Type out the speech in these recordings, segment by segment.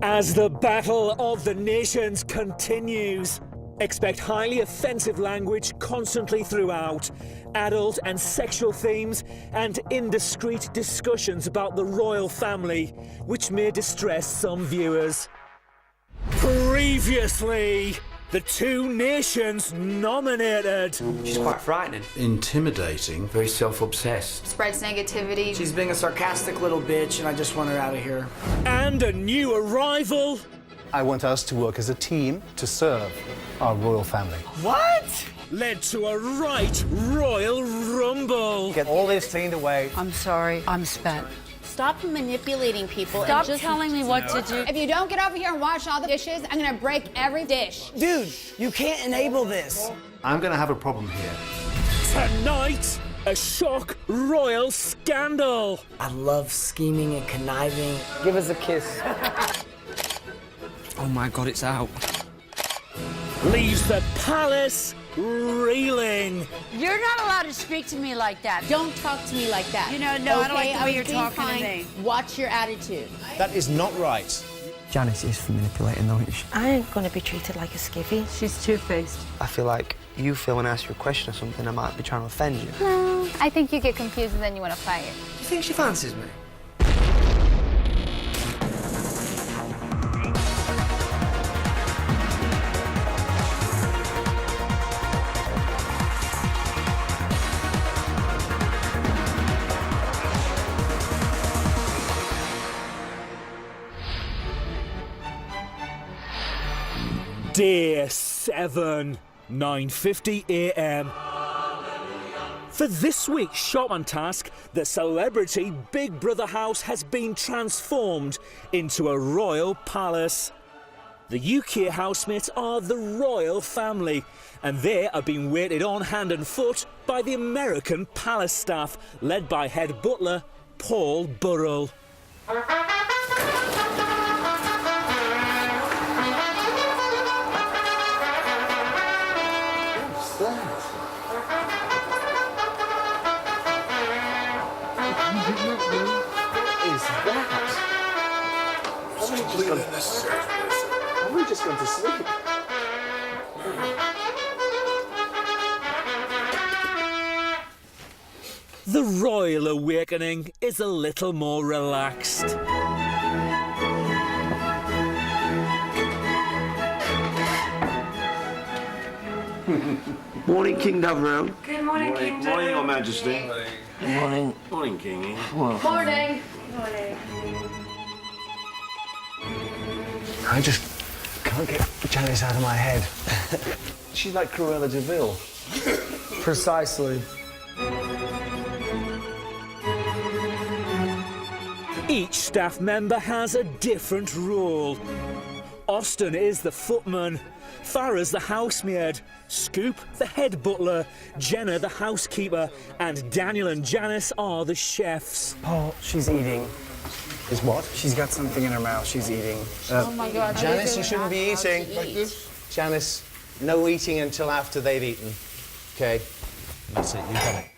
As the battle of the nations continues, expect highly offensive language constantly throughout, adult and sexual themes, and indiscreet discussions about the royal family, which may distress some viewers. Previously, the two nations nominated. She's quite frightening. Intimidating. Very self-obsessed. Spreads negativity. She's being a sarcastic little bitch, and I just want her out of here. And a new arrival. I want us to work as a team to serve our royal family. What? Led to a right royal rumble. Get all this cleaned away. I'm sorry, I'm spent. Stop manipulating people. Stop and just telling me what to do. If you don't get over here and wash all the dishes, I'm gonna break every dish. Dude, you can't enable this. I'm going to have a problem here. Tonight, a shock royal scandal. I love scheming and conniving. Give us a kiss. Oh my God, it's out. Leaves the palace reeling. You're not allowed to speak to me like that. Don't talk to me like that. You know, no, I don't like the way was you're being talking to kind. me. Watch your attitude. That is not right. Janice is for manipulating, though, isn't she? I ain't gonna be treated like a skivvy. She's two-faced. I feel like you feel when I ask you a question or something, I might be trying to offend you. No, I think you get confused and then you want to fight. You think she fancies me? Day 7, 9:50 a.m. For this week's Shopman Task, the celebrity Big Brother house has been transformed into a royal palace. The UK housemates are the royal family, and they are being waited on hand and foot by the American palace staff, led by head butler Paul Burrell. Have we just gone to sleep? The royal awakening is a little more relaxed. Morning, King Doverell. Good morning, King John. Morning, Your Majesty. Morning. Morning, Kingy. Morning. I just can't get Janice out of my head. She's like Cruella de Vil. Precisely. Each staff member has a different role. Austin is the footman, Farah's the housemaid, Scoop the head butler, Jenna the housekeeper, and Daniel and Janice are the chefs. Paul, she's eating. Is what? She's got something in her mouth. She's eating. Oh my God. Janice, you shouldn't be eating. Janice, no eating until after they've eaten. Okay? That's it, you got it.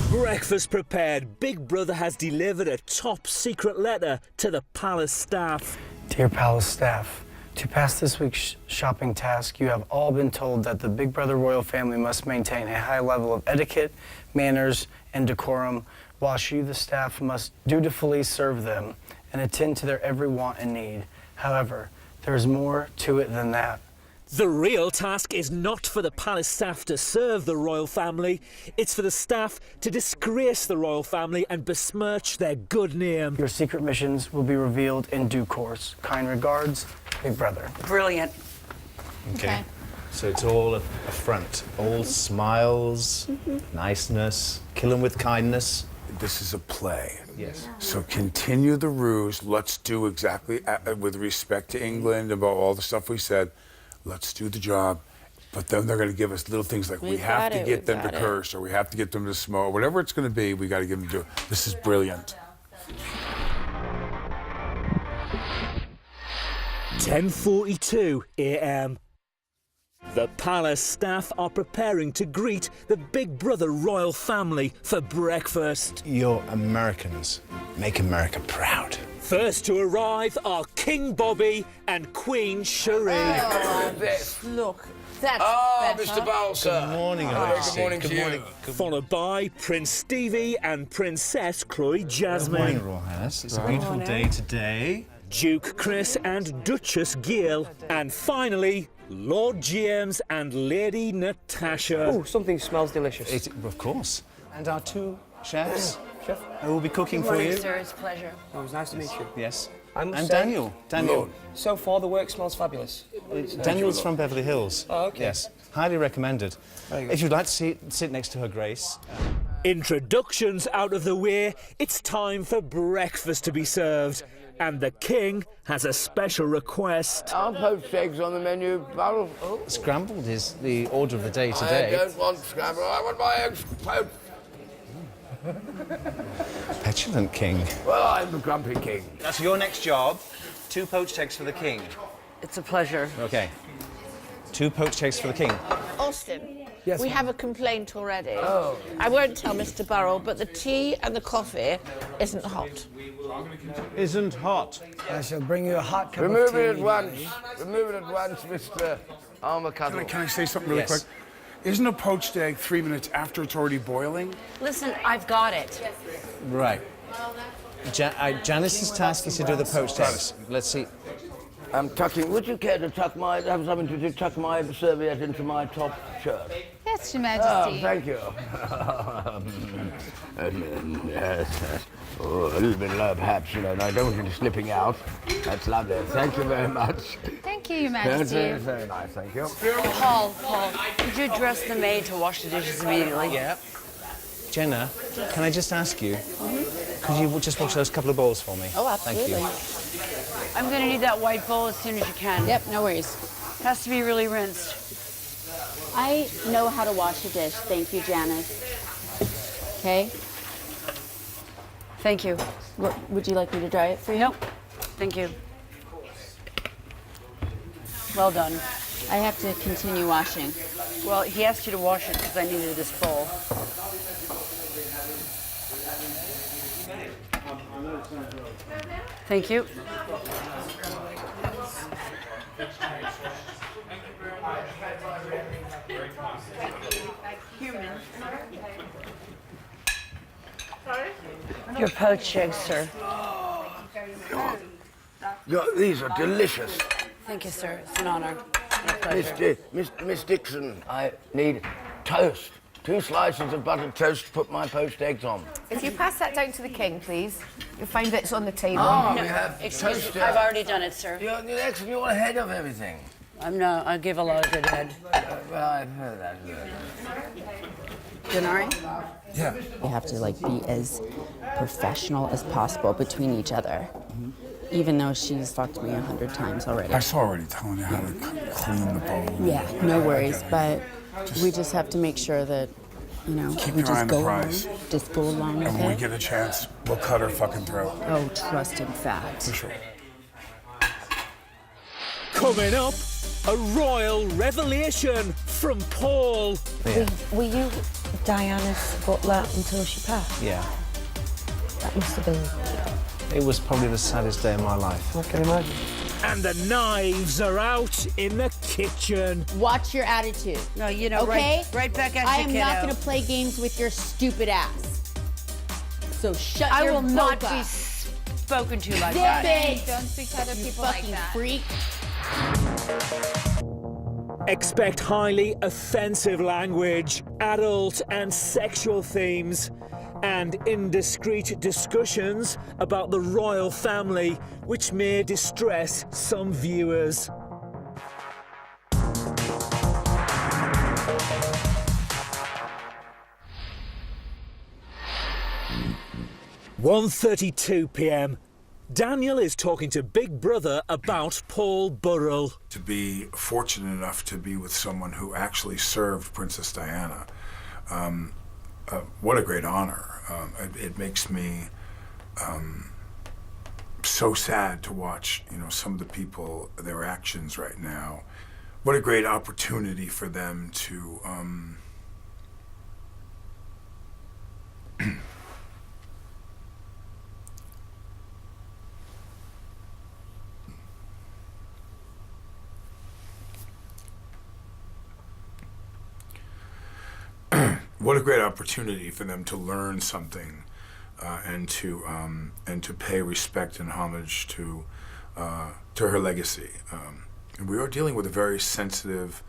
Breakfast prepared, Big Brother has delivered a top secret letter to the palace staff. Dear palace staff, to pass this week's shopping task, you have all been told that the Big Brother royal family must maintain a high level of etiquette, manners, and decorum, whilst you, the staff, must dutifully serve them and attend to their every want and need. However, there is more to it than that. The real task is not for the palace staff to serve the royal family, it's for the staff to disgrace the royal family and besmirch their good name. Your secret missions will be revealed in due course. Kind regards, Big Brother. Brilliant. Okay. So it's all a front. All smiles, niceness, kill 'em with kindness. This is a play. Yes. So continue the ruse. Let's do exactly, with respect to England, about all the stuff we said, let's do the job. But then they're going to give us little things like we have to get them to curse, or we have to get them to smoke, whatever it's going to be, we got to get them to do it. This is brilliant. 10:42 a.m. The palace staff are preparing to greet the Big Brother royal family for breakfast. You're Americans. Make America proud. First to arrive are King Bobby and Queen Cherie. Look, that's better. Mr. Bowles, sir. Good morning, Your Good Majesty. morning to you. Followed by Prince Stevie and Princess Chloe Good Jasmine. morning, Royal Highness. It's a beautiful day today. Duke Chris and Duchess Gail. And finally, Lord James and Lady Natasha. Oh, something smells delicious. Of course. And our two chefs. Chef? I will be cooking Good for morning, you. sir. It's a pleasure. Oh, it was nice to meet you. Yes. I must And say, Daniel. Daniel. So far, the work smells fabulous. Daniel's from Beverly Hills. Oh, okay. Yes. Highly recommended. Very good. If you'd like to sit next to Her Grace. Introductions out of the way, it's time for breakfast to be served. And the King has a special request. Are poached eggs on the menu, Barrel? Oh. Scrambled is the order of the day I today. don't want scrambled. I want my eggs poached. Petulant King. Well, I'm the grumpy king. That's your next job. 2 poached eggs for the King. It's a pleasure. Okay. 2 poached eggs for the King. Austin, Yes, we ma'am. have a complaint already. Oh. I won't tell Mr. Burrell, but the tea and the coffee isn't hot. Isn't hot. I shall bring you a hot cup Remove of tea it at once. immediately. Remove it at once, Mr. Armacuttle. Can I say something really Yes. quick? Isn't a poached egg 3 minutes after it's already boiling? Listen, I've got it. Right. Janice's task is to do the poached eggs. Let's see. I'm tucking. Would you care to tuck have something to tuck my serviette into my top shirt? Yes, Your Oh, Majesty. thank you. Yes. Oh, a little bit low, perhaps, you know, and I don't want you to slipping out. That's lovely. Thank you very much. Thank you, Your That's Majesty. very, very nice, thank you. Paul, could you address the maid to wash the dishes immediately? Yeah. Jenna, can I just ask you, could you just wash those couple of bowls for me? Oh, absolutely. Thank you. I'm going to need that white bowl as soon as you can. Yep, no worries. Has to be really rinsed. I know how to wash a dish. Thank you, Janice. Okay. Thank you. Would you like me to dry it for you? Nope. Thank you. Well done. I have to continue washing. Well, he asked you to wash it because I needed this bowl. Thank you. Your poached eggs, sir. These are delicious. Thank you, sir. It's an honor. And a pleasure. Miss Dixon, I need toast. 2 slices of buttered toast to put my poached eggs on. If you pass that down to the king, please, you'll find bits on the table. Oh, we have Excuse toast. me. I've already done it, sir. You're excellent. You're ahead of everything. I give a lot of good head. Well, I've heard that. Denari? Yeah. We have to be as professional as possible between each other. Even though she's fucked me 100 times already. I saw already telling you how to clean the bowl. Yeah, no worries, but we just have to make sure that, Keep we your eye just on the go along, prize. just go along And with when we it. get a chance, we'll cut her fucking throat. Oh, trust and fact. For sure. Coming up, a royal revelation from Paul. Were you Diana's butler until she passed? Yeah. That must have been... It was probably the saddest day of my life. I can imagine. And the knives are out in the kitchen. Watch your attitude. No, Okay? right back at you, I am not kiddo. going to play games with your stupid ass. So shut I your will not boca. be spoken to like Zip that. it. Don't speak to other You people like fucking that. freak. Expect highly offensive language, adult and sexual themes, and indiscreet discussions about the royal family, which may distress some viewers. (1:32 p.m). Daniel is talking to Big Brother about Paul Burrell. To be fortunate enough to be with someone who actually served Princess Diana, what a great honor. It makes me so sad to watch, some of the people, their actions right now. What a great opportunity for them to what a great opportunity for them to learn something and to pay respect and homage to her legacy. And we are dealing with a very sensitive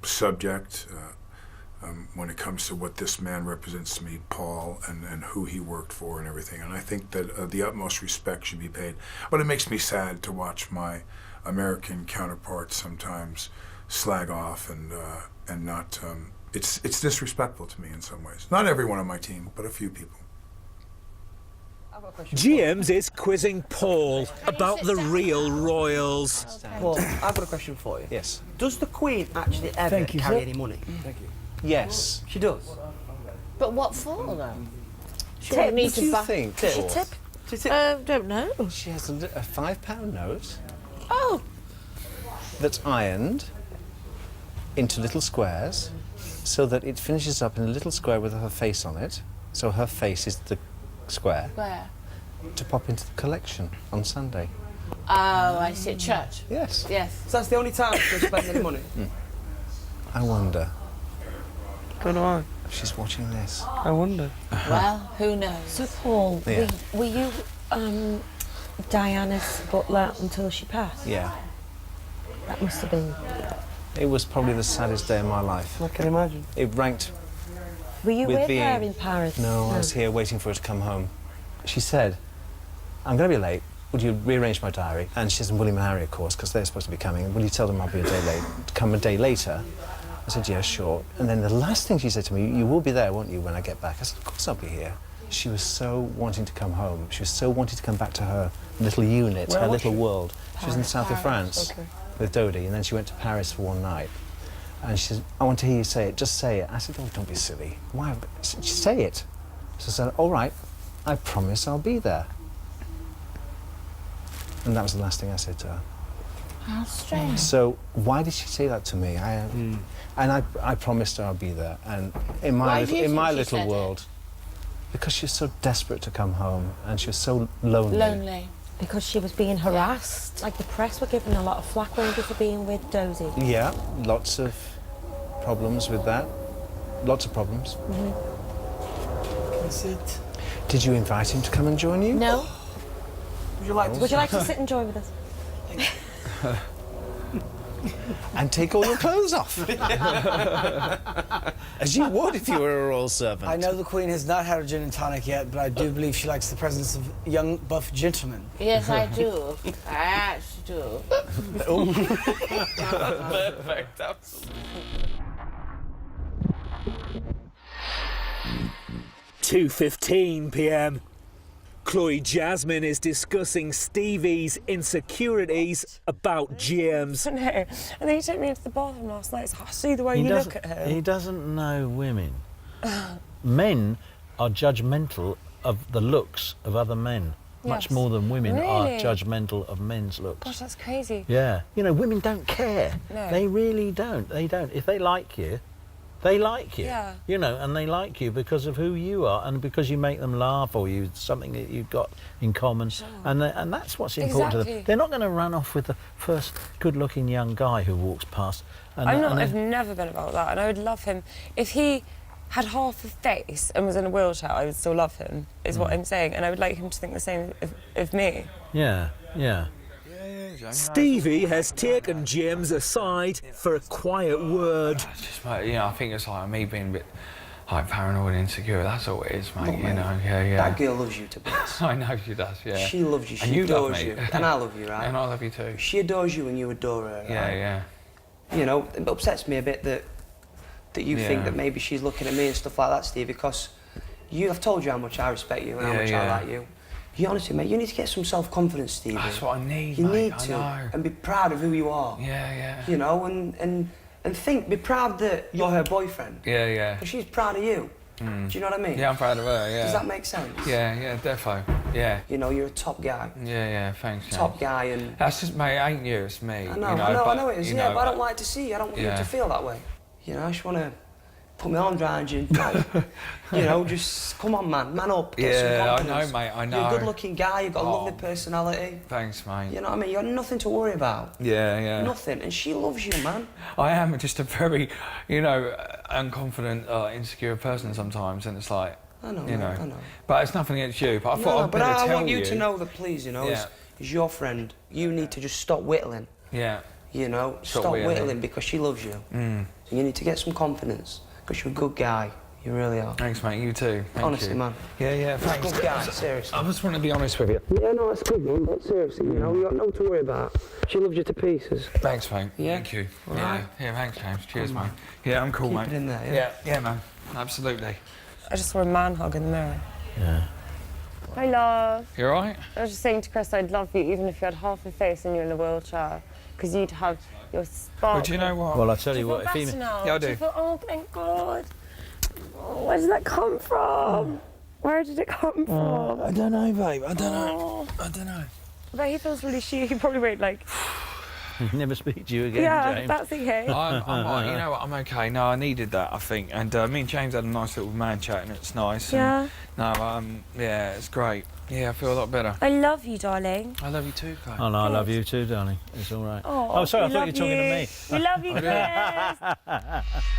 subject when it comes to what this man represents to me, Paul, and who he worked for and everything. And I think that the utmost respect should be paid. But it makes me sad to watch my American counterparts sometimes slag off and not. It's disrespectful to me in some ways. Not everyone on my team, but a few people. GM's is quizzing Paul about the real royals. Paul, I've got a question for you. Yes. Does the Queen actually ever carry any money? Thank you. Yes. She does? But what for, though? She What needs do to you buy. think? Does she Paul? tip? Don't know. She has a £5 note Oh, that's ironed into little squares so that it finishes up in a little square with her face on it. So her face is the square where? to pop into the collection on Sunday. Oh, I see. At church. Yes. Yes. So that's the only time she'll spend any money? I wonder. Don't know. if she's watching this. I wonder. Well, who knows? So, Paul, Yeah. were you Diana's butler until she passed? Yeah. That must have been... It was probably the saddest day of my life. I can imagine. It ranked... Were you with being... her in Paris? No, I was here waiting for her to come home. She said, I'm going to be late. Would you rearrange my diary? And she said, William and Harry, of course, because they're supposed to be coming. Will you tell them I'll be a day late? Come a day later? I said, yeah, sure. And then the last thing she said to me, you will be there, won't you, when I get back? I said, of course I'll be here. She was so wanting to come home. She was so wanting to come back to her little unit, her little world. She was in the south of France with Dodie, and then she went to Paris for one night. And she said, I want to hear you say it, just say it. I said, oh, don't be silly. Why? She said, say it. So I said, all right, I promise I'll be there. And that was the last thing I said to her. How strange. So why did she say that to me? And I promised her I'll be there. And in my little world, because she was so desperate to come home and she was so lonely. Lonely. Because she was being harassed. Like the press were giving a lot of flack over for being with Dozy. Yeah, lots of problems with that. Lots of problems. That's it. Did you invite him to come and join you? No. Would you like to? Would you like to sit and join with us? And take all your clothes off. As you would if you were a royal servant. I know the Queen has not had a gin and tonic yet, but I do believe she likes the presence of young, buff gentlemen. Yes, I do. I actually do. Perfect, absolutely. 2:15 p.m. Chloe Jasmine is discussing Stevie's insecurities about GMs. No. And then he took me into the bathroom last night. So I see the way you look at her. He doesn't know women. Men are judgmental of the looks of other men, much more than women are judgmental of men's looks. Gosh, that's crazy. Yeah. You know, women don't care. No. They really don't. They don't. If they like you, they like you. Yeah. You know, and they like you because of who you are and because you make them laugh or you something that you've got in common. Sure. And that's what's important to them. They're not going to run off with the first good-looking young guy who walks past. And, I've never been about that, and I would love him. If he had half a face and was in a wheelchair, I would still love him, is what I'm saying. And I would like him to think the same of me. Yeah, yeah. Stevie has taken James aside for a quiet word. Just, mate, you know, I think it's like me being a bit like paranoid and insecure. That's all it is, mate. You know, yeah. That girl loves you to bits. I know she does. Yeah. She loves you. And She you love adores me. you, and I love you, right? And I love you too. She adores you, and you adore her. Right? Yeah. You know, it upsets me a bit that you think that maybe she's looking at me and stuff like that, Steve, because I've told you how much I respect you and how much I like you. You honestly, mate, you need to get some self-confidence, Stevie. That's what I need, You mate. need to, I know. and be proud of who you are. Yeah. You know, and be proud that you're her boyfriend. Yeah. Because she's proud of you. Do you know what I mean? Yeah, I'm proud of her, yeah. Does that make sense? Yeah, defo. Yeah. You know, you're a top guy. Yeah, thanks. Top guy and... That's just, mate, it ain't you, it's me. I know, you know, I know it is, but I don't like to see you. I don't want you Yeah. to feel that way. You know, I just want to put my arms around you, like, you know, just come on, man up, get some Yeah, I confidence. know, mate, I know. You're a good-looking guy, you've got a lovely personality. Thanks, mate. You know what I mean? You got nothing to worry about. Yeah, yeah. Nothing, and she loves you, man. I am just a very, you know, unconfident, insecure person sometimes, and it's like, I know, you know. I know. But it's nothing against you. But I thought I'd but better I tell want you to know that, please, you know, Yeah. as your friend, you need to just stop whittling. Yeah. You know, stop whittling because she loves you. Mm. So you need to get some confidence because you're a good guy. You really are. Thanks, mate. You too. Thank Honestly, you. man. Yeah, yeah. You're a Thanks. good guy, seriously. I just want to be honest with you. Yeah, no, that's good, man. But seriously, you know, you got no to worry about. She loves you to pieces. Thanks, mate. Yeah? Thank you. All yeah. right. Yeah. Thanks, James. Cheers, mate. Yeah, I'm cool, Keep mate. it in there, yeah? Yeah. Yeah, man. Absolutely. I just saw a man hug in the mirror. Yeah. Hi, love. You all right? I was just saying to Chris, I'd love you even if you had half a face and you're in a wheelchair, because you'd have your spark. Well, do you know what? Well, I tell Do you you what, feel if better he... now? Yeah, I Do you do. feel, oh, thank God. Oh, where did that come from? Where did it come from? I don't know, babe. I don't know. I don't know. But he feels really shitty. He probably won't, like... Never speak to you again, Yeah, James. that's okay. I'm you know what? I'm okay. No, I needed that, I think. And me and James had a nice little man chat, and it's nice. Yeah. And, no, yeah, it's great. Yeah, I feel a lot better. I love you, darling. I love you too, Chloe. Oh, no, I love you too, darling. It's all right. Oh, sorry, I we thought you were love talking to me. We love you, Chris.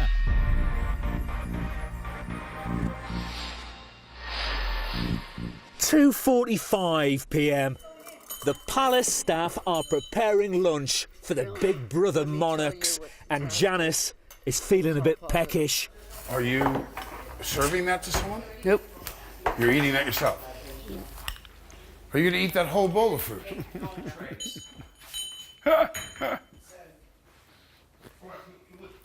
2:45 p.m. The palace staff are preparing lunch for the Big Brother monarchs, and Janice is feeling a bit peckish. Are you serving that to someone? Nope. You're eating that yourself? Are you going to eat that whole bowl of fruit?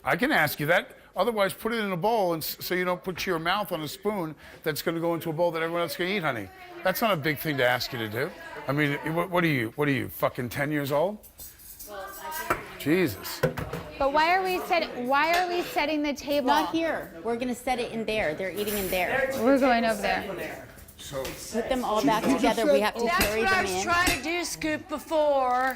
I can ask you that. Otherwise, put it in a bowl and so you don't put your mouth on a spoon that's going to go into a bowl that everyone else can eat, honey. That's not a big thing to ask you to do. I mean, what are you, fucking 10 years old? Jesus. But why are we setting the table? Not here. We're gonna set it in there. They're eating in there. We're going over there. So Put them all back together. We have to That's carry what I them was in. trying to do, Scoop, before.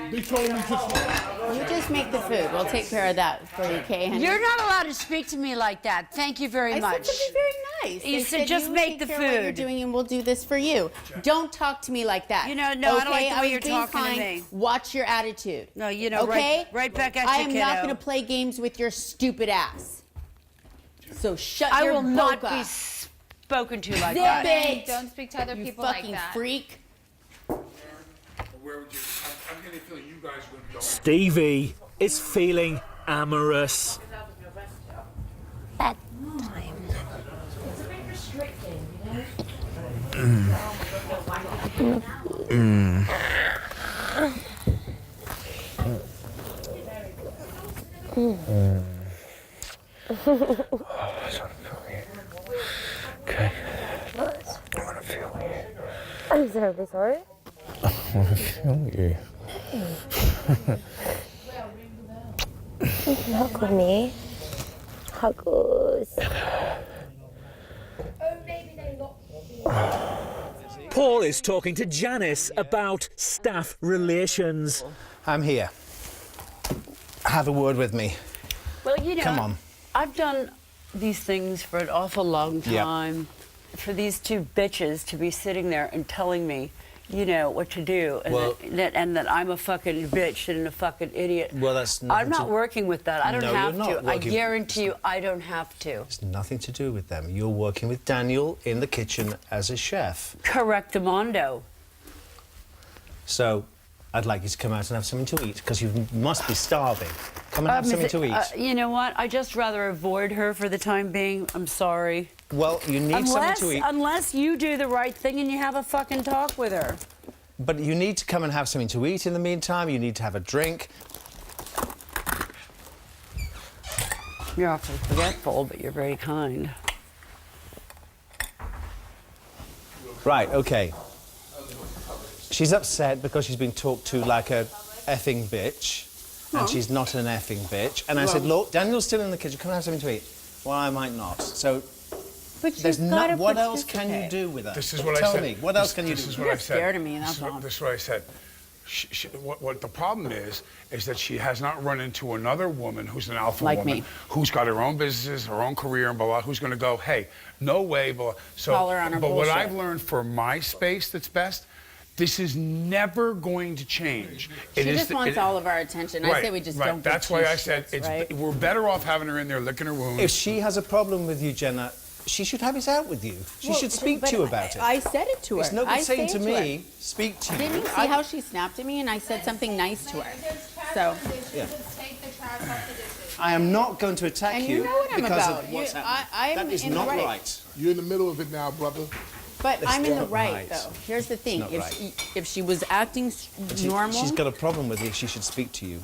they told me You just make the food. We'll take care of that for you, okay, honey? You're not allowed to speak to me like that. Thank you very I much. said to be very nice. You They said just you make take the care of what you're food. doing, and we'll do this for you. Don't talk to me like that. You know, no, I don't like the way was you're being talking to kind. me. Watch your attitude. No, you know, okay? right back at I you, am not kiddo. going to play games with your stupid ass. So shut I your will not boca. be spoken to like Zip that. it. Don't speak to other You people like fucking that. freak. Where would you? I'm getting a feeling you guys would go. Stevie is feeling amorous. Bedtime. It's a bit restricting, Okay. I want to feel you. I'm terribly sorry. I want to feel you. You can hug me. Huggles. Paul is talking to Janice about staff relations. I'm here. Have a word with me. Well, you know, Come on. I've done these things for an awful long Yep. time. For these two bitches to be sitting there and telling me, you know, what to do, and, Well- that I'm a fucking bitch and a fucking idiot. Well, that's I'm not working with that. I don't No, have you're not to. I working- guarantee you, I don't have to. It's nothing to do with them. You're working with Daniel in the kitchen as a chef. Correctamundo. So, I'd like you to come out and have something to eat, because you must be starving. Come and have something to eat. You know what? I just rather avoid her for the time being. I'm sorry. Well, you need something to eat. Unless you do the right thing and you have a fucking talk with her. But you need to come and have something to eat in the meantime. You need to have a drink. You're awfully forgetful, but you're very kind. Right, okay. She's upset because she's been talked to like a effing bitch, and she's not an effing bitch. And I said, look, Daniel's still in the kitchen. Come and have something to eat. Well, I might not. So But there's you've not. gotta What else can you participate. do with her? This is what Tell I said. me, what else can you This do? is what You're I said. scared of me, that's all. This is what I said. what the problem is that she has not run into another woman who's an alpha Like woman, me. who's got her own businesses, her own career, and blah, blah, who's going to go, hey, no way, blah. So, Call her on her but what bullshit. I've learned for my space that's best, this is never going to change. She just wants all of our attention. I say we just don't. That's why I said we're better off having her in there licking her wounds. If she has a problem with you, Jenna, she should have it out with you. She should speak to you about it. I said it to her. It's no good I saying to said me, her. speak to you. Didn't you see how she snapped at me and I said something nice to her? So. Yeah. I am not going to attack And you you know what I'm because about. of what's You- happening. That is in the not right. right. You're in the middle of it now, brother. But That's I'm in the not right, right. though. Here's the thing. not right. If she was acting normal... She's got a problem with you. She should speak to you.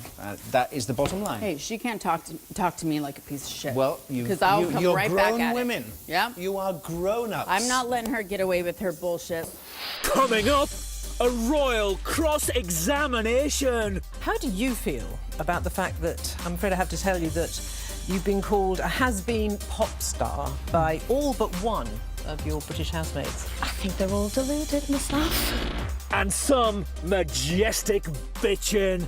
That is the bottom line. Hey, she can't talk to me like a piece of shit. Well, because I'll come you're right back grown at women. it. Yeah. You are grown-ups. I'm not letting her get away with her bullshit. Coming up, a royal cross-examination. How do you feel about the fact that, I'm afraid I have to tell you, that you've been called a has-been pop star by all but one of your British housemates? I think they're all deluded, myself. And some majestic bitchin'.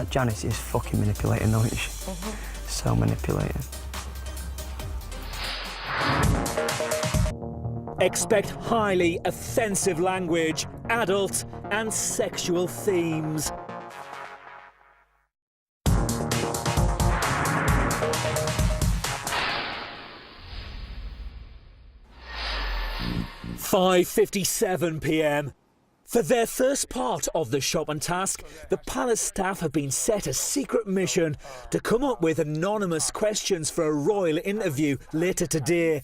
Janice is fucking manipulating, though, isn't she? So manipulating. Expect highly offensive language, adult and sexual themes. (5:57 p.m). For their first part of the shopping task, the palace staff have been set a secret mission to come up with anonymous questions for a royal interview later today.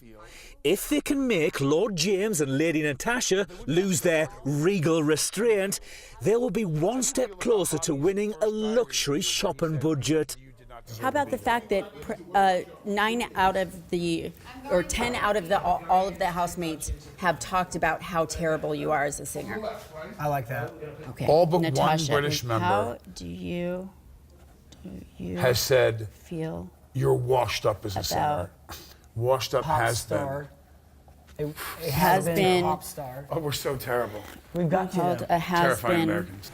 If they can make Lord James and Lady Natasha lose their regal restraint, they will be one step closer to winning a luxury shopping budget. How about the fact that 10 out of the all of the housemates have talked about how terrible you are as a singer? I like that. Okay. All but Natasha, one British member how do you has said feel you're washed up as a singer. Washed up has been. It has been a pop star. Oh, we're so terrible. We've got you. called a has Terrifying been. Americans.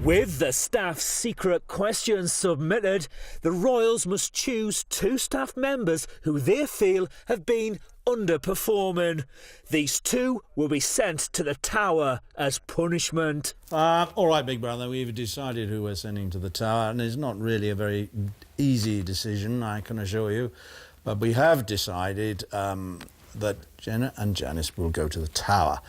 With the staff's secret questions submitted, the royals must choose 2 staff members who they feel have been underperforming. These 2 will be sent to the Tower as punishment. All right, Big Brother, we've decided who we're sending to the Tower, and it's not really a very easy decision, I can assure you. But we have decided that Jenna and Janice will go to the Tower.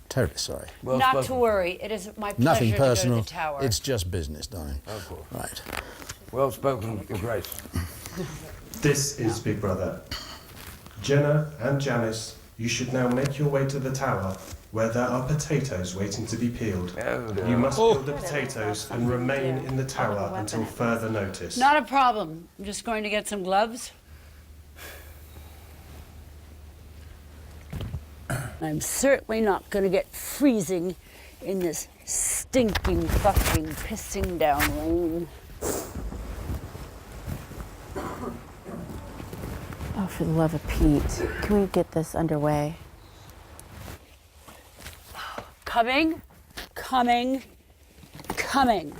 Terribly sorry. Well Not to worry. It is my pleasure Nothing personal. to go to the Tower. It's just business, darling. Of course. Right. Well spoken, Your Grace. This is Big Brother. Jenna and Janice, you should now make your way to the Tower, where there are potatoes waiting to be peeled. You must peel the potatoes and remain in the Tower until further notice. Not a problem. I'm just going to get some gloves. I'm certainly not going to get freezing in this stinking, fucking, pissing down rain. Oh, for the love of Pete, can we get this underway? Coming, coming, coming.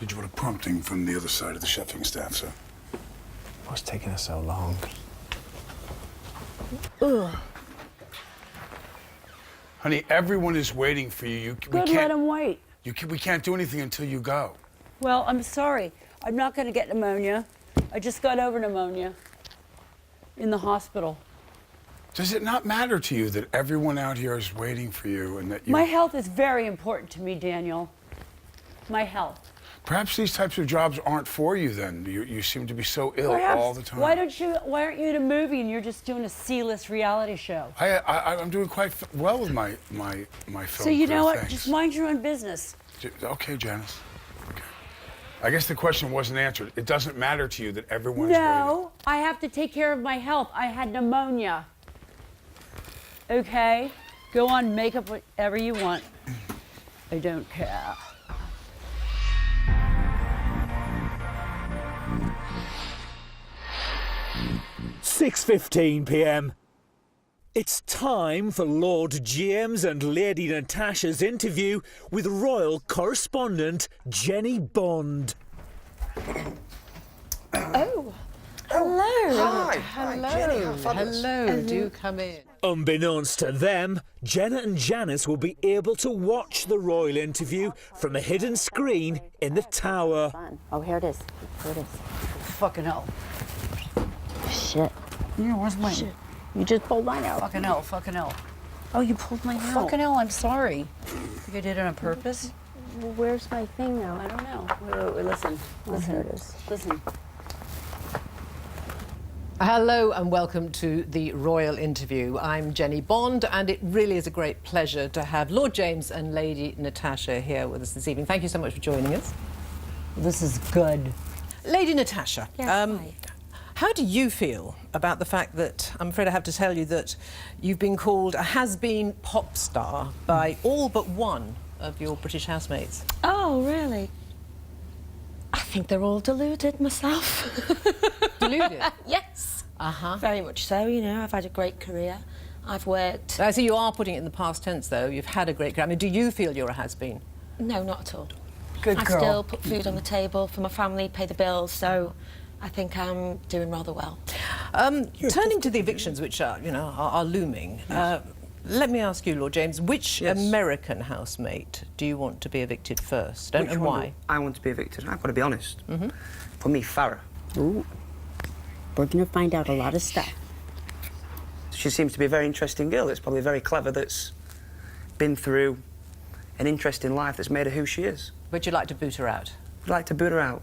Did you want a prompting from the other side of the chefing staff, sir? What's taking us so long? Ugh. Honey, everyone is waiting for you. Good, let him wait. We can't do anything until you go. Well, I'm sorry. I'm not going to get pneumonia. I just got over pneumonia in the hospital. Does it not matter to you that everyone out here is waiting for you and that you... My health is very important to me, Daniel. My health. Perhaps these types of jobs aren't for you then. You seem to be so ill Perhaps. all the time. Why aren't you in a movie and you're just doing a C-list reality show? I'm doing quite well with my film. So you know career, what? thanks. Just mind your own business. Okay, Janice. Okay. I guess the question wasn't answered. It doesn't matter to you that everyone's waiting. No, I have to take care of my health. I had pneumonia. Okay? Go on, make up whatever you want. I don't care. (6:15 p.m). It's time for Lord James and Lady Natasha's interview with royal correspondent Jenny Bond. Oh, hello. Hi. Hello. Hi, Jenny. How fabulous. Hello. Do come in. Unbeknownst to them, Jenna and Janice will be able to watch the royal interview from a hidden screen in the tower. Oh, here it is. Here it is. Fucking hell. Shit. Yeah, where's mine? Shit. You just pulled mine out. Fucking hell, fucking hell. Oh, you pulled mine out. Fucking hell, I'm sorry. Think I did it on purpose? Well, where's my thing now? I don't know. Wait, listen. Listen. Here it is. Listen. Hello and welcome to the Royal Interview. I'm Jenny Bond, and it really is a great pleasure to have Lord James and Lady Natasha here with us this evening. Thank you so much for joining us. This is good. Lady Natasha, Yes, hi. how do you feel about the fact that, I'm afraid I have to tell you, that you've been called a has-been pop star by all but one of your British housemates? Oh, really? I think they're all deluded myself. Deluded? Yes. Uh-huh. Very much so, you know. I've had a great career. I've worked... I see you are putting it in the past tense, though. You've had a great career. I mean, do you feel you're a has-been? No, not at all. Good I girl. still put food on the table for my family, pay the bills, so I think I'm doing rather well. Turning to the evictions, which are, you know, are looming, let me ask you, Lord James, which American housemate do you want to be evicted first, and why? I want to be evicted. I've got to be honest. For me, Farah. Ooh. We're going to find out a lot of stuff. She seems to be a very interesting girl. That's probably very clever. That's been through an interesting life that's made her who she is. Would you like to boot her out? I'd like to boot her out.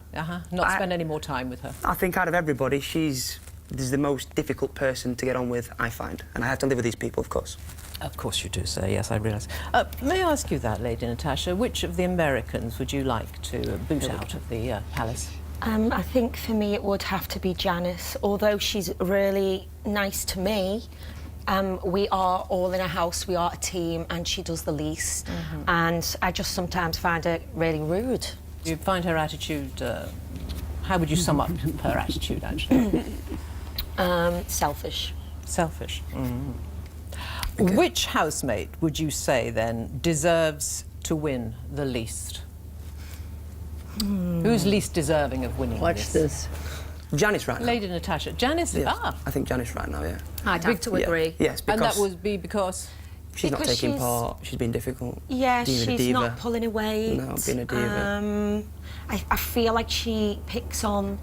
Not spend any more time with her? I think out of everybody, she's the most difficult person to get on with, I find. And I have to live with these people, of course. Of course you do, sir. Yes, I realise. May I ask you that, Lady Natasha? Which of the Americans would you like to boot out of the palace? I think for me it would have to be Janice. Although she's really nice to me, we are all in a house, we are a team, and she does the least. And I just sometimes find her really rude. You find her attitude... how would you sum up her attitude, actually? Selfish. Selfish. Okay. Which housemate would you say, then, deserves to win the least? Who's least deserving of winning this? Janice right now. Lady Natasha. Janice? Yes. Ah. I think Janice right now, yeah. I'd have to agree. Yes, because... And that would be because? She's not taking part, she's been difficult. Yeah, Being a she's diva. not pulling away. No, being a diva. I feel like she picks on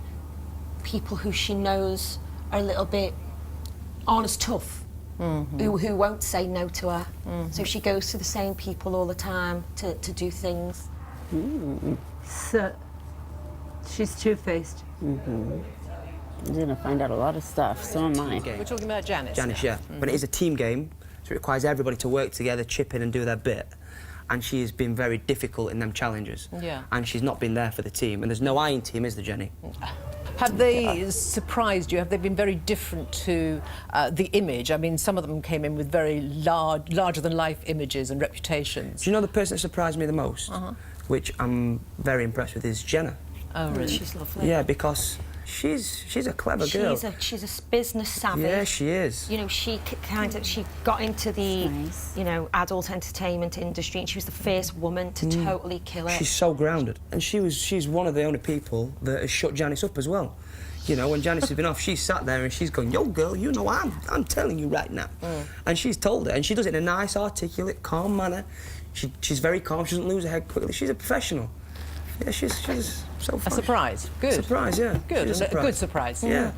people who she knows are a little bit aren't as tough, who won't say no to her. So she goes to the same people all the time to do things. So, she's two-faced. I'm going to find out a lot of stuff, so am I. We're talking about Janice. Janice, yeah. But it is a team game, so it requires everybody to work together, chip in and do their bit. And she has been very difficult in them challenges. Yeah. And she's not been there for the team. And there's no I in team, is there, Jenny? Have they surprised you? Have they been very different to the image? I mean, some of them came in with very larger-than-life images and reputations. Do you know the person that surprised me the most? Which I'm very impressed with, is Jenna. Oh, really? She's lovely. Yeah, because she's a clever girl. She's a business savvy. Yeah, she is. You know, she got into the you know, adult entertainment industry, and she was the first woman to totally kill it. She's so grounded, and she's one of the only people that has shut Janice up as well. You know, when Janice has been off, she's sat there and she's going, "Yo, girl, you know I'm telling you right now," and she's told her, and she does it in a nice, articulate, calm manner. She's very calm. She doesn't lose her head quickly. She's a professional. Yeah, she's so fun. A surprise. Good. Surprise, yeah. Good. She's A good surprise. Yeah.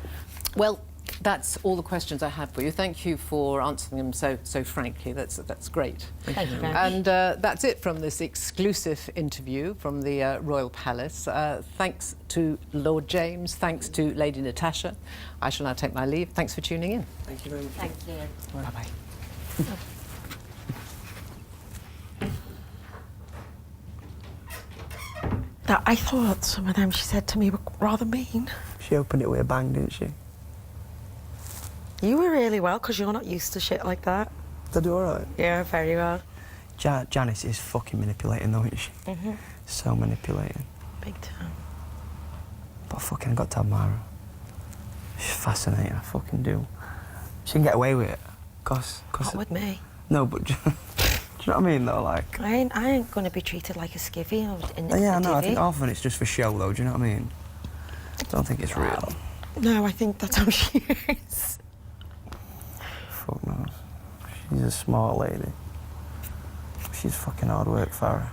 Well, that's all the questions I have for you. Thank you for answering them so frankly. That's great. Thank you very much. And that's it from this exclusive interview from the Royal Palace. Thanks to Lord James. Thanks to Lady Natasha. I shall now take my leave. Thanks for tuning in. Thank you very much. Thank you. Bye-bye. I thought some of them she said to me were rather mean. She opened it with a bang, didn't she? You were really well, because you're not used to shit like that. Did I do all right? Yeah, very well. Janice is fucking manipulating, though, isn't she? So manipulating. Big time. But fucking, I got to admire her. She's fascinating, I fucking do. She can get away with it. Cause Not with me. No, but do you know what I mean, though? Like, I ain't going to be treated like a skivvy or yeah, no, I divvy. think often it's just for show, though. Do you know what I mean? I don't think it's real. No, I think that's how she is. Fuck knows. She's a smart lady. She's fucking hard work for her.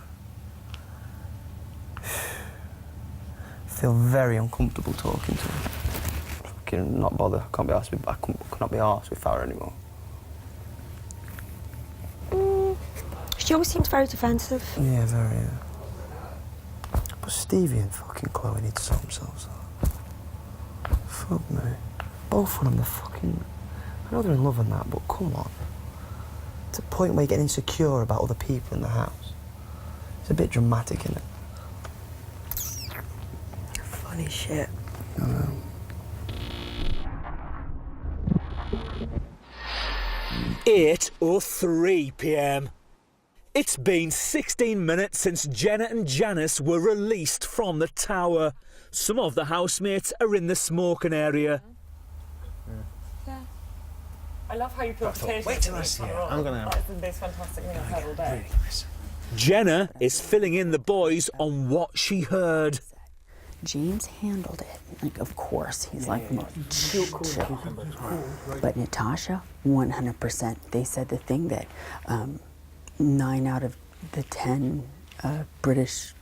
I feel very uncomfortable talking to her. Fucking not bother. I can't be arsed with. I cannot be arsed with Farah anymore. She always seems very defensive. Yeah, very. But Stevie and fucking Chloe need to sort themselves out. Fuck me. Both of them, they're fucking. I know they're in love and that, but come on. It's a point where you get insecure about other people in the house. It's a bit dramatic, isn't it? Funny shit. I know. (8:03 p.m). It's been 16 minutes since Jenna and Janice were released from the tower. Some of the housemates are in the smoking area. Yeah. I love how you put potatoes. Wait till I see it. I'm gonna. That's the most fantastic thing I've had all day. Jenna is filling in the boys on what she heard. James handled it. Like, of course, he's like, chill. But Natasha, 100%. They said the thing that 9 out of the 10 British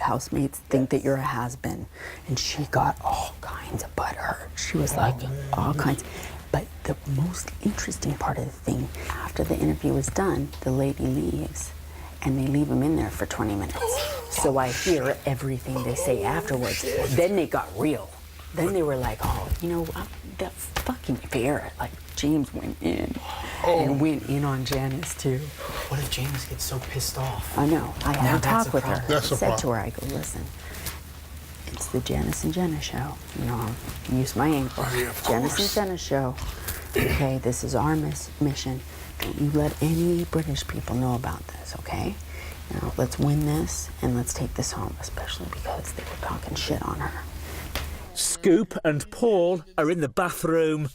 housemates think that you're a has-been. And she got all kinds of butthurt. She was like, all kinds. But the most interesting part of the thing, after the interview was done, the lady leaves. And they leave him in there for 20 minutes. So I hear everything they say afterwards. Then they got real. Then they were like, oh, you know, that's fucking fair. Like, James went in and went in on Janice, too. What if James gets so pissed off? I know. I had a talk with her. That's a I said to problem. her, I go, listen, it's the Janice and Jenna show. You know, use my ankle. Oh, yeah, of Janice course. and Jenna show. Okay, this is our mission. Don't you let any British people know about this, okay? Now, let's win this and let's take this home, especially because they were talking shit on her. Scoop and Paul are in the bathroom.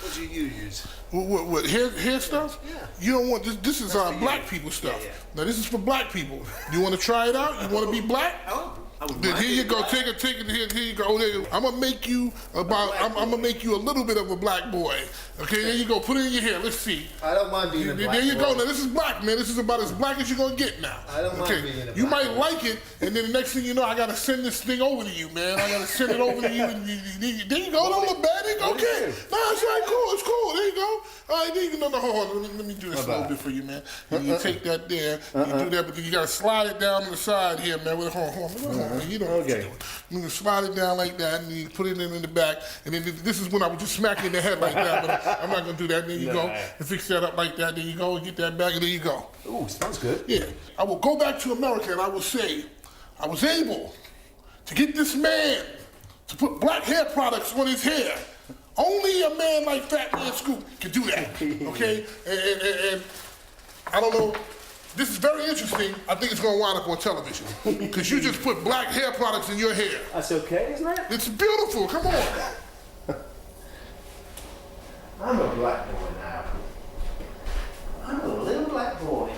What do you use? What hair stuff? Yeah. You don't want this. This is black people stuff. Yeah. Now this is for black people. You want to try it out? You want to be black? Then here you go. Take it. Here you go. I'm gonna make you I'm gonna make you a little bit of a black boy. Okay. There you go. Put it in your hair. Let's see. I don't mind being a black There you go. boy. Now this is black, man. This is about as black as you're gonna get now. I don't mind being a You black might like it, and then the next thing you know, I gotta send this thing over to you, man. I gotta send it over to you. And there you go. Don't look bad. Okay. No, it's all right. Cool. It's cool. There you go. All right. There you go. No, hold on. Let me do this a little bit for you, man. You take that there. You do that, but then you gotta slide it down to the side here, man. Hold on. You know what you're doing. You can slide it down like that, and you put it in the back, and then this is when I would just smack you in the head like that, but I'm not gonna do that. There you go, and fix that up like that. There you go, and get that back, and there you go. Ooh, smells good. Yeah, I will go back to America, and I will say, I was able to get this man to put black hair products on his hair. Only a man like Fat Man Scoop can do that, okay? And I don't know. This is very interesting. I think it's going to wind up on television. Because you just put black hair products in your hair. That's okay, isn't it? It's beautiful. Come on. I'm a black boy now. I'm a little black boy.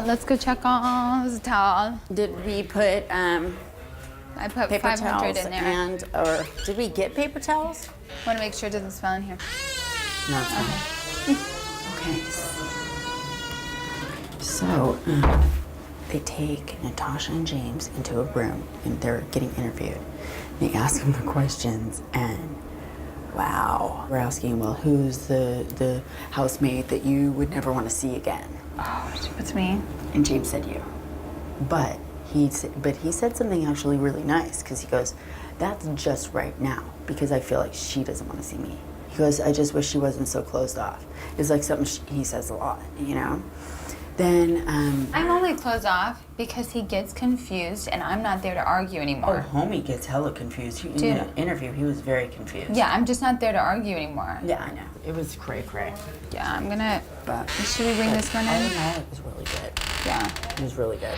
Let's go check on the towel. Did we put I put paper 500 towels in there. or did we get paper towels? Want to make sure it doesn't smell in here. No. Okay. So, they take Natasha and James into a room and they're getting interviewed. They ask them the questions and wow. We're asking, well, who's the housemate that you would never want to see again? Oh, it's me. And James said you. But he said something actually really nice because he goes, that's just right now because I feel like she doesn't want to see me. He goes, I just wish she wasn't so closed off. It's like something he says a lot, you know? Then, I'm only closed off because he gets confused and I'm not there to argue anymore. Oh, homie gets hella confused. In the interview, he was very confused. Yeah, I'm just not there to argue anymore. Yeah, I know. It was cray-cray. Yeah, I'm gonna... Should we bring this one in? I don't know. It was really good. Yeah. It was really good.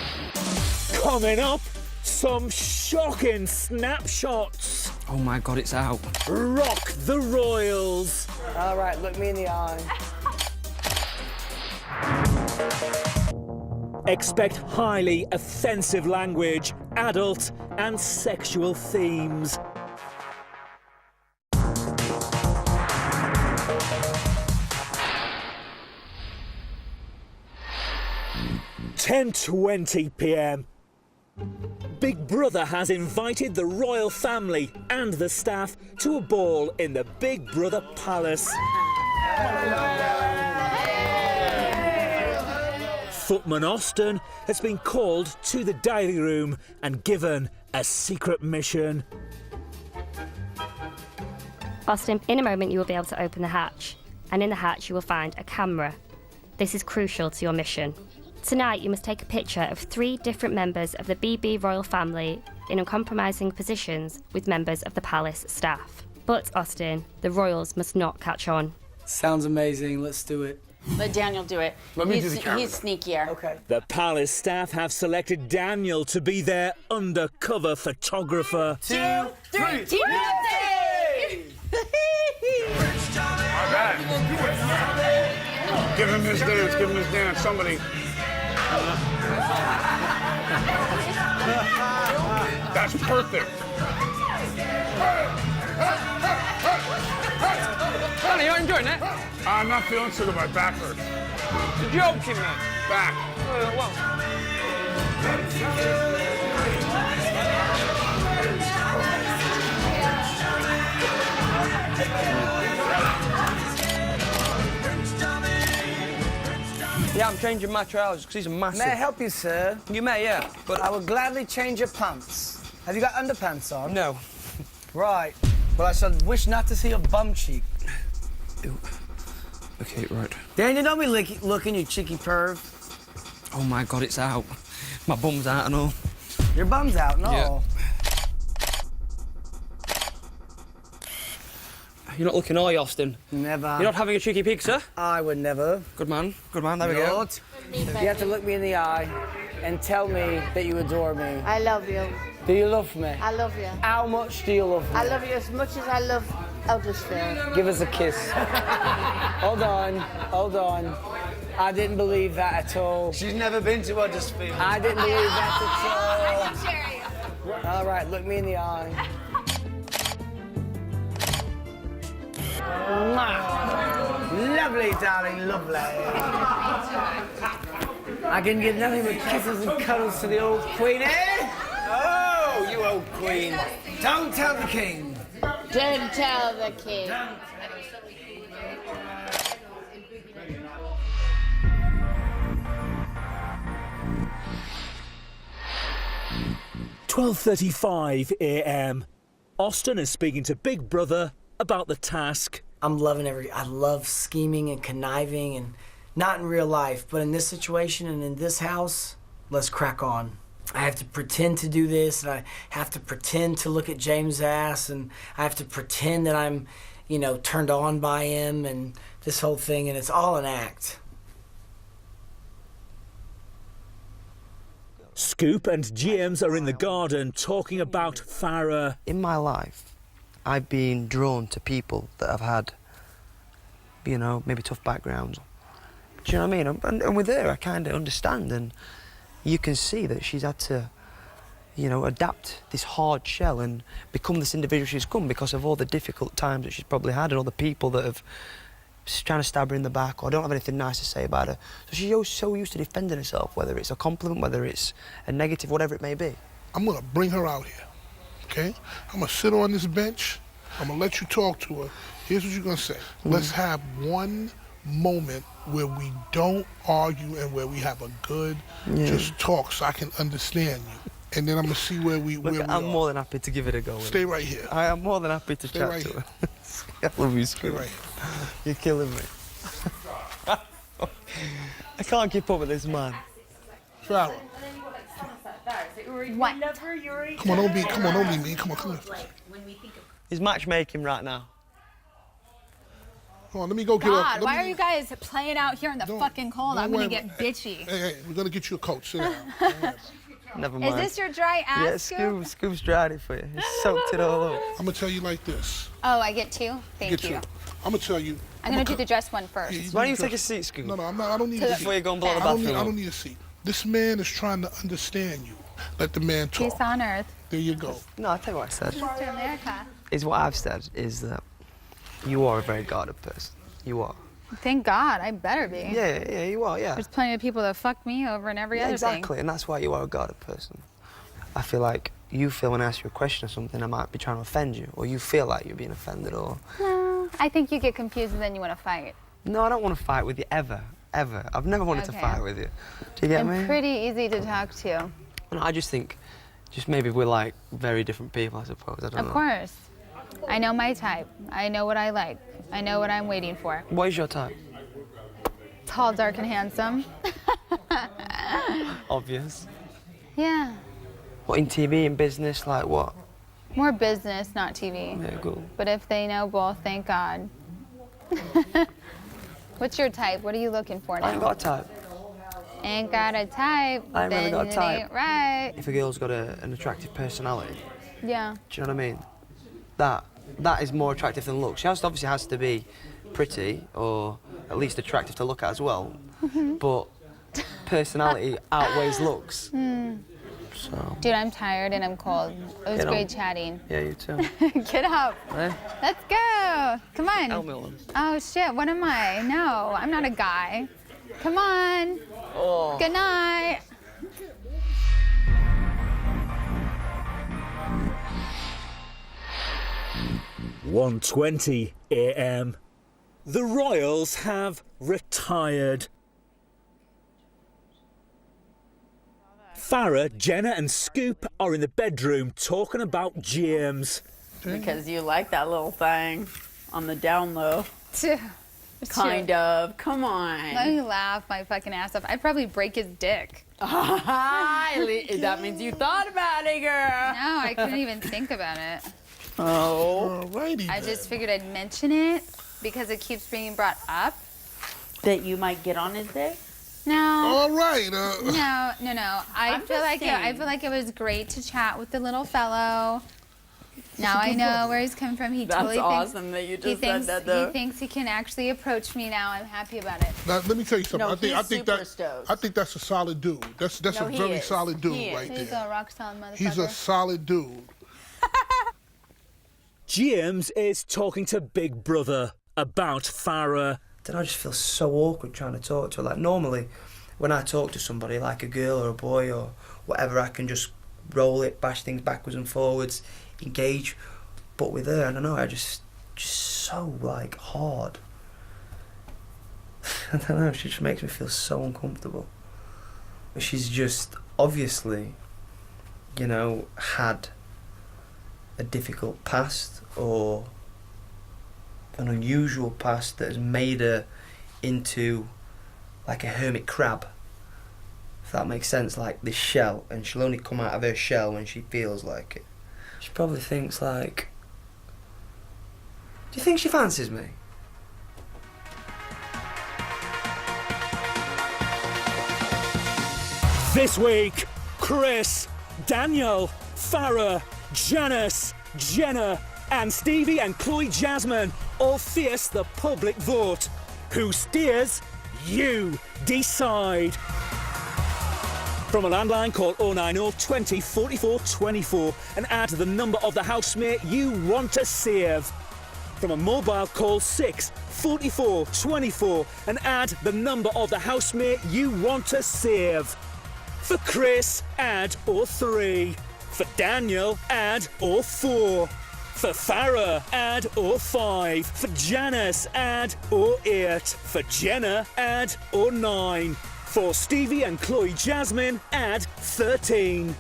Coming up, some shocking snapshots. Oh my God, it's out. Rock the royals. All right, look me in the eye. Expect highly offensive language, adult and sexual themes. (10:20 p.m). Big Brother has invited the royal family and the staff to a ball in the Big Brother Palace. Footman Austin has been called to the diary room and given a secret mission. Austin, in a moment you will be able to open the hatch, and in the hatch you will find a camera. This is crucial to your mission. Tonight you must take a picture of 3 different members of the BB royal family in uncompromising positions with members of the palace staff. But, Austin, the royals must not catch on. Sounds amazing. Let's do it. Let Daniel do it. He's sneakier. Okay. The palace staff have selected Daniel to be their undercover photographer. 2, 3, Team Give him his dance, give him his dance, somebody. That's perfect. Danny, you're enjoying it? I'm not feeling so good, my back hurts. You're joking, man. Back. Yeah, I'm changing my trousers because these are massive. May I help you, sir? You may, yeah. But I would gladly change your pants. Have you got underpants on? No. Right. Well, I shall wish not to see a bum cheek. Ew. Okay, right. Daniel, don't be looking, you cheeky perv. Oh my God, it's out. My bum's out and all. Your bum's out and all? You're not looking, are you, Austin? Never. You're not having a cheeky peek, sir? I would never. Good man, there we go. You have to look me in the eye and tell me that you adore me. I love you. Do you love me? I love you. How much do you love me? I love you as much as I love Eldersfield. Give us a kiss. Hold on, hold on. I didn't believe that at all. She's never been to Huddersfield. I didn't believe that at all. All right, look me in the eye. Lovely, darling, lovely. I can give nothing but kisses and cuddles to the old queen, eh? Oh, you old queen. Don't tell the king. Don't tell the king. 12:35 a.m. Austin is speaking to Big Brother about the task. I'm loving I love scheming and conniving, and not in real life, but in this situation and in this house, let's crack on. I have to pretend to do this, and I have to pretend to look at James' ass, and I have to pretend that I'm, you know, turned on by him, and this whole thing, and it's all an act. Scoop and James are in the garden talking about Farah. In my life, I've been drawn to people that have had, you know, maybe tough backgrounds. Do you know what I mean? And with her, I kind of understand, and you can see that she's had to, you know, adapt this hard shell and become this individual she's come because of all the difficult times that she's probably had and all the people that have trying to stab her in the back or don't have anything nice to say about her. So she's so used to defending herself, whether it's a compliment, whether it's a negative, whatever it may be. I'm gonna bring her out here, okay? I'm gonna sit on this bench. I'm gonna let you talk to her. Here's what you're gonna say. Let's have one moment where we don't argue and where we have a good just talk so I can understand you. And then I'm gonna see where we are. I'm more than happy to give it a go. Stay right here. I am more than happy to chat to her. I love you, Stay right here. You're killing me. I can't keep up with this man. Farah. What? Come on, don't be mean. Come on. He's matchmaking right now. Come on, let me go get her. God, why are you guys playing out here in the fucking cold? I'm gonna get bitchy. Hey, we're gonna get you a coat. Sit down. Never mind. Is this your dry ass Yeah, scoop? Scoop's dried it for you. It's soaked it all up. I'm gonna tell you like this. Oh, I get two? Thank you. I'm gonna tell you. I'm gonna do the dress one first. Why don't you take a seat, Scoop? No, I'm not. I don't need a seat. Before you go and blow the bathroom. I don't need a seat. This man is trying to understand you. Let the man talk. Peace on earth. There you go. No, I'll tell you what I said. Mr. America. Is what I've said is that you are a very guarded person. You are. Thank God, I better be. Yeah, you are, yeah. There's plenty of people that fuck me over and every other Exactly, and that's why you are a guarded person. I feel like you feel when I ask you a question or something, I might be trying to offend you, or you feel like you're being offended, or... No, I think you get confused and then you want to fight. No, I don't want to fight with you, ever. I've never wanted to Okay. fight with you. Do you get me? I'm pretty easy to talk to. No, I just think, maybe we're like very different people, I suppose. I don't know. Of course. I know my type. I know what I like. I know what I'm waiting for. What is your type? Tall, dark, and handsome. Obvious. Yeah. What, in TV, in business, like what? More business, not TV. Yeah, cool. But if they know both, thank God. What's your type? What are you looking for now? I ain't got a type. Ain't got a type. I ain't really then got a it type. ain't right. If a girl's got an attractive personality, Yeah. do you know what I mean? That is more attractive than looks. She obviously has to be pretty, or at least attractive to look at as well. But personality outweighs looks. So. Dude, I'm tired and I'm cold. It was Get great on. chatting. Yeah, you too. Get up. Eh? Let's go. Come on. Help me on. Oh, shit. What am I? No, I'm not a guy. Come on. Oh. Good night. (1:20 a.m.) The royals have retired. Farrah, Jenna and Scoop are in the bedroom talking about James. Because you like that little thing on the down low. Kind of. Come on. Let me laugh my fucking ass off. I'd probably break his dick. That means you thought about it, girl. No, I couldn't even think about it. Oh. Alrighty. I just figured I'd mention it because it keeps being brought up. That you might get on his dick? No. All right. No. I feel like it was great to chat with the little fellow. Now I know where he's coming from. He That's totally awesome that you just said that, though. He thinks he can actually approach me now. I'm happy about it. Now, let me tell you something. No, I think he's super I think that's a solid dude. That's No, a he very is. solid dude He is. right He's there. a rock solid motherfucker. He's a solid dude. James is talking to Big Brother about Farrah. Then I just feel so awkward trying to talk to her. Like normally, when I talk to somebody, like a girl or a boy or whatever, I can just roll it, bash things backwards and forwards, engage. But with her, I don't know, I just so like hard. I don't know, she just makes me feel so uncomfortable. She's just obviously, you know, had a difficult past or an unusual past that has made her into like a hermit crab, if that makes sense, like this shell, and she'll only come out of her shell when she feels like it. She probably thinks like, do you think she fancies me? This week, Chris, Daniel, Farrah, Janice, Jenna and Stevie and Chloe Jasmine all face the public vote. Who steers? You decide. From a landline, call 090 20 44 24 and add the number of the housemate you want to save. From a mobile, call 6 44 24 and add the number of the housemate you want to save. For Chris, add 03. For Daniel, add 04. For Farrah, add 05. For Janice, add 08. For Jenna, add 09. For Stevie and Chloe Jasmine, add 13.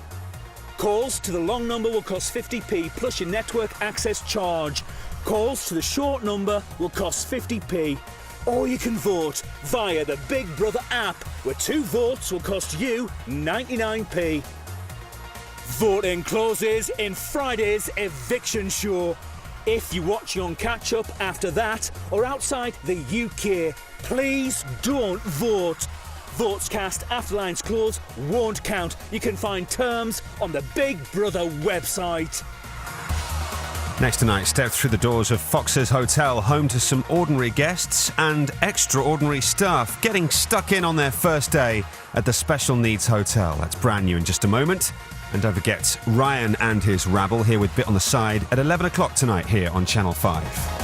Calls to the long number will cost 50p plus your network access charge. Calls to the short number will cost 50p. Or you can vote via the Big Brother app, where 2 votes will cost you 99p. Voting closes in Friday's eviction show. If you're watching on catch-up after that or outside the UK, please don't vote. Votes cast, after-lines clause won't count. You can find terms on the Big Brother website. Next tonight, step through the doors of Fox's Hotel, home to some ordinary guests and extraordinary staff getting stuck in on their first day at the Special Needs Hotel. That's brand new in just a moment. And don't forget, Ryan and his rabble here with Bit on the Side at 11 o'clock tonight here on Channel 5.